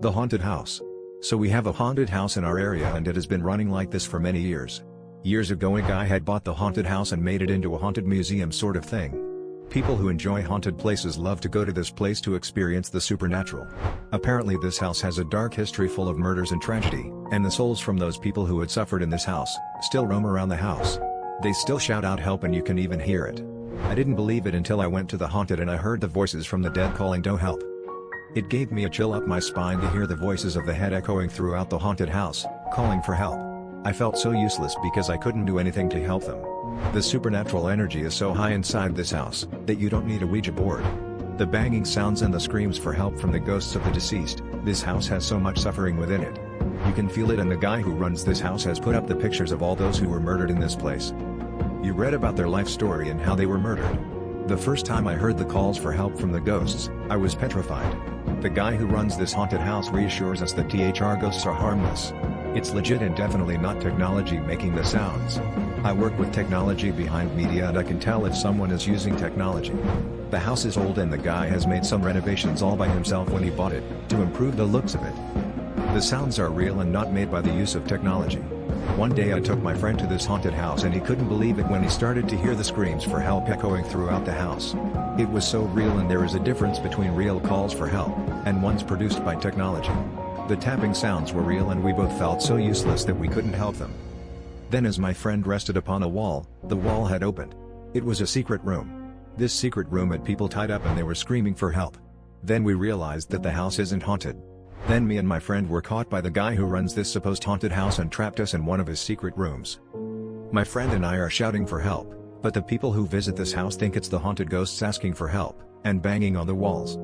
The haunted house. So we have a haunted house in our area and it has been running like this for many years. Years ago a guy had bought the haunted house and made it into a haunted museum sort of thing. People who enjoy haunted places love to go to this place to experience the supernatural. Apparently this house has a dark history full of murders and tragedy, and the souls from those people who had suffered in this house still roam around the house. They still shout out help and you can even hear it. I didn't believe it until I went to the haunted and I heard the voices from the dead calling to help. It gave me a chill up my spine to hear the voices of the head echoing throughout the haunted house, calling for help. I felt so useless because I couldn't do anything to help them. The supernatural energy is so high inside this house, that you don't need a Ouija board. The banging sounds and the screams for help from the ghosts of the deceased, this house has so much suffering within it. You can feel it and the guy who runs this house has put up the pictures of all those who were murdered in this place. You read about their life story and how they were murdered. The first time I heard the calls for help from the ghosts, I was petrified. The guy who runs this haunted house reassures us that THR ghosts are harmless. It's legit and definitely not technology making the sounds. I work with technology behind media and I can tell if someone is using technology. The house is old and the guy has made some renovations all by himself when he bought it, to improve the looks of it. The sounds are real and not made by the use of technology. One day I took my friend to this haunted house and he couldn't believe it when he started to hear the screams for help echoing throughout the house. It was so real and there is a difference between real calls for help, and ones produced by technology. The tapping sounds were real and we both felt so useless that we couldn't help them. Then as my friend rested upon a wall, the wall had opened. It was a secret room. This secret room had people tied up and they were screaming for help. Then we realized that the house isn't haunted. Then me and my friend were caught by the guy who runs this supposed haunted house and trapped us in one of his secret rooms. My friend and I are shouting for help, but the people who visit this house think it's the haunted ghosts asking for help, and banging on the walls.